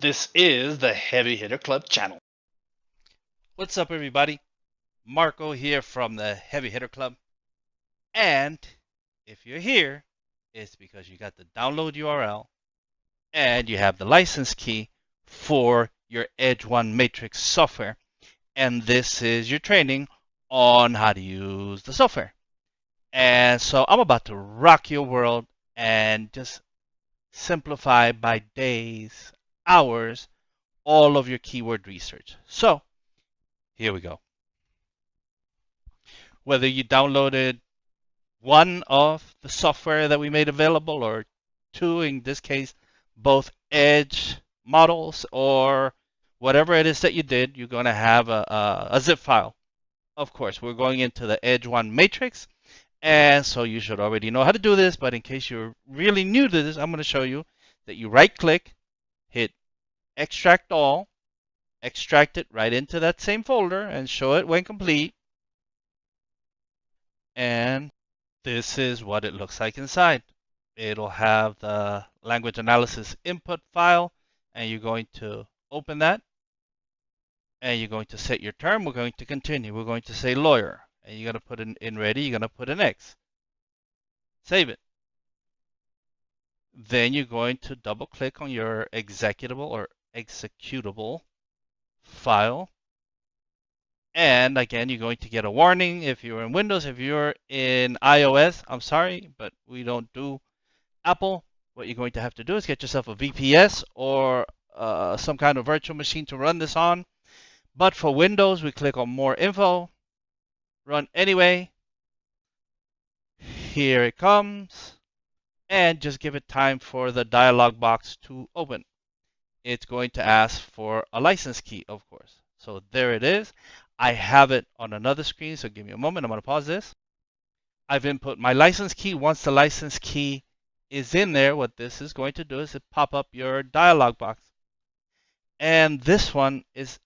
This is the Heavy Hitter Club channel. What's up, everybody? Marco here from the Heavy Hitter Club. And if you're here, it's because you got the download URL and you have the license key for your Edge 1 Matrix software. And this is your training on how to use the software. And so I'm about to rock your world and just simplify by days, hours, all of your keyword research. So here we go. Whether you downloaded one of the software that we made available, or two, in this case, both Edge models, or whatever it is that you did, you're going to have a zip file. Of course, we're going into the Edge 1 matrix, and so you should already know how to do this, but in case you're really new to this, I'm going to show you that you right click, hit extract all, extract it right into that same folder, and show it when complete. And this is what it looks like inside. It'll have the language analysis input file, and you're going to open that, and you're going to set your term. We're going to continue. We're going to say lawyer, and you're going to put in ready, you're going to put an X. Save it. Then you're going to double click on your executable or executable file. And again, you're going to get a warning if you're in Windows. If you're in iOS, I'm sorry, but we don't do Apple. What you're going to have to do is get yourself a VPS or some kind of virtual machine to run this on. But for Windows, we click on More Info, Run Anyway. Here it comes. And just give it time for the dialog box to open. It's going to ask for a license key, of course. So there it is. I have it on another screen, so give me a moment. I'm going to pause this. I've input my license key. Once the license key is in there, what this is going to do is it pop up your dialog box. And this one is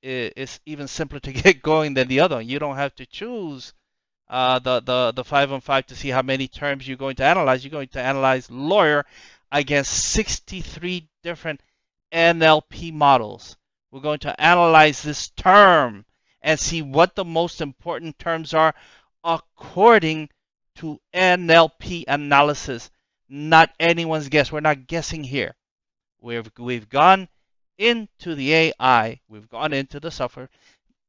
even simpler to get going than the other one. You don't have to choose the 5-on-5 to see how many terms you're going to analyze. You're going to analyze lawyer against 63 different NLP models. We're going to analyze this term and see what the most important terms are according to NLP analysis. Not anyone's guess. We're not guessing here. We've gone into the AI. We've gone into the software.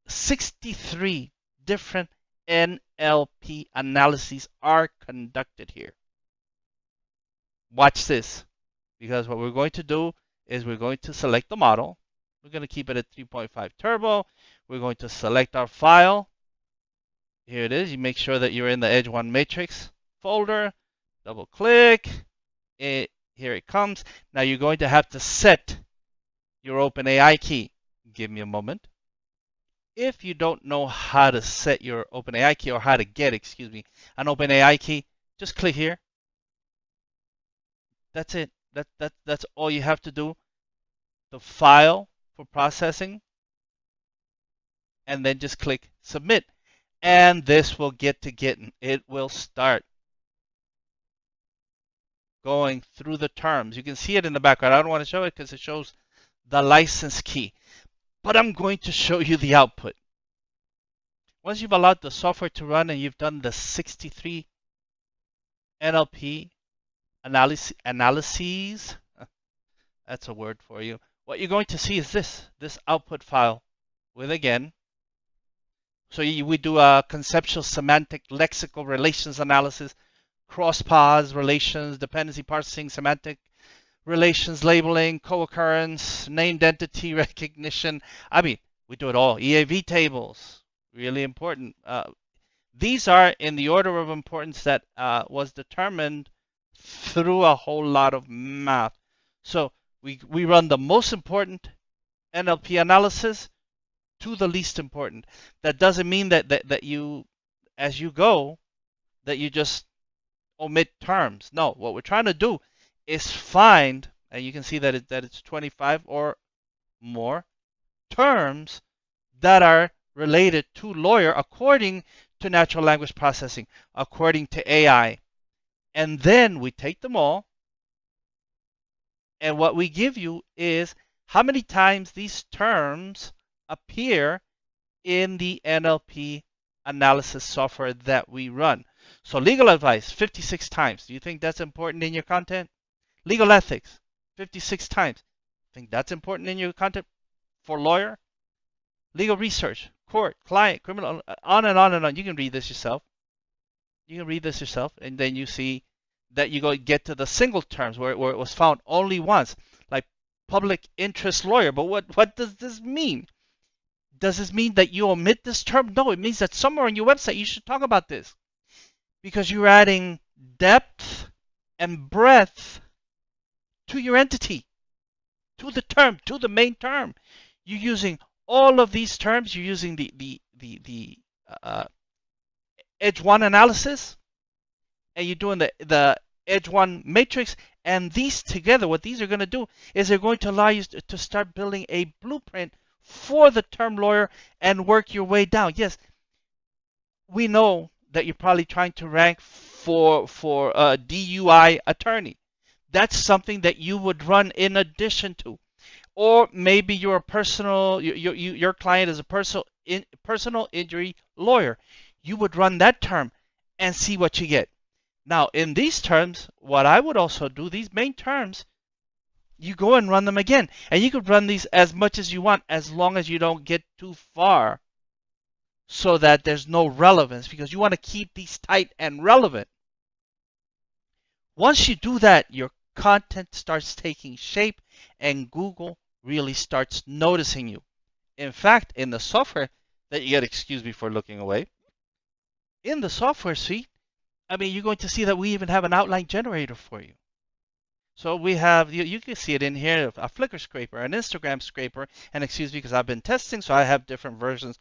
63 different NLP analyses are conducted here. Watch this, because what we're going to do is we're going to select the model. We're going to keep it at 3.5 turbo. We're going to select our file. Here it is. You make sure that you're in the Edge 1 matrix folder. Double click. Here it comes. Now you're going to have to set your OpenAI key. Give me a moment. If you don't know how to set your OpenAI key, or how to get, an OpenAI key, just click here. That's it. That's all you have to do. The file for processing, and then just click submit. And this will get to getting. It will start going through the terms. You can see it in the background. I don't want to show it because it shows the license key. But I'm going to show you the output. Once you've allowed the software to run and you've done the 63 NLP analyses, that's a word for you. What you're going to see is this output file with, again, so we do a conceptual, semantic, lexical relations analysis, cross-pause relations, dependency parsing, semantic relations, labeling, co-occurrence, named entity recognition. We do it all. EAV tables, really important. These are in the order of importance that was determined through a whole lot of math. So we run the most important NLP analysis to the least important. That doesn't mean that you, as you go, that you just omit terms. No, what we're trying to do is find, and you can see that it's 25 or more terms that are related to lawyer according to natural language processing, according to AI. And then we take them all, and what we give you is how many times these terms appear in the NLP analysis software that we run. So legal advice, 56 times. Do you think that's important in your content? Legal ethics, 56 times. Think that's important in your content for lawyer? Legal research, court, client, criminal, on and on and on. You can read this yourself. You can read this yourself, and then you see that you go get to the single terms where it was found only once, like public interest lawyer. But what does this mean? Does this mean that you omit this term? No, it means that somewhere on your website you should talk about this because you're adding depth and breadth to your entity, to the term, to the main term. You're using all of these terms. You're using the edge one analysis, and you're doing the edge one matrix. And these together, what these are going to do is they're going to allow you to start building a blueprint for the term lawyer and work your way down. Yes, we know that you're probably trying to rank for a DUI attorney. That's something that you would run in addition to. Or maybe you're a your client is a personal injury lawyer. You would run that term and see what you get. Now, in these terms, what I would also do, these main terms, you go and run them again. And you could run these as much as you want as long as you don't get too far so that there's no relevance because you want to keep these tight and relevant. Once you do that, your content starts taking shape and Google really starts noticing you. In fact, in the software that you get, excuse me for looking away, in the software suite, I mean, you're going to see that we even have an outline generator for you. So we have, you can see it in here, a Flickr scraper, an Instagram scraper, and excuse me because I've been testing, so I have different versions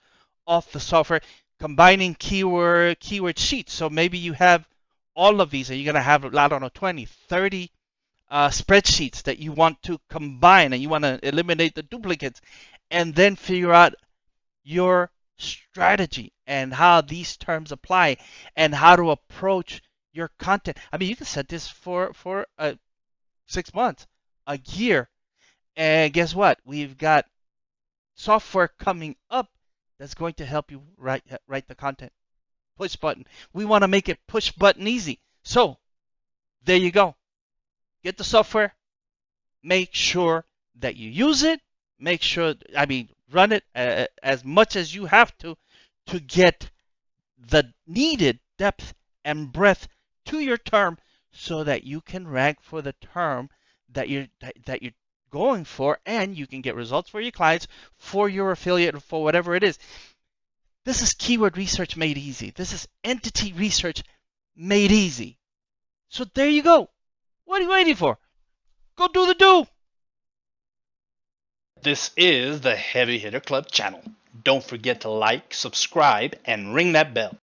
of the software, combining keyword sheets. So maybe you have all of these, and you're going to have, I don't know, 20, 30 spreadsheets that you want to combine, and you want to eliminate the duplicates, and then figure out your strategy and how these terms apply and how to approach your content. I mean, you can set this for 6 months, a year, and guess what? We've got software coming up that's going to help you write the content. Push button. We want to make it push button easy. So there you go. Get the software. Make sure that you use it. Make sure, I mean, run it as much as you have to get the needed depth and breadth to your term so that you can rank for the term that you're going for, and you can get results for your clients, for your affiliate, for whatever it is. This is keyword research made easy. This is entity research made easy. So there you go. What are you waiting for? Go do the do. This is the Heavy Hitter Club channel. Don't forget to like, subscribe, and ring that bell.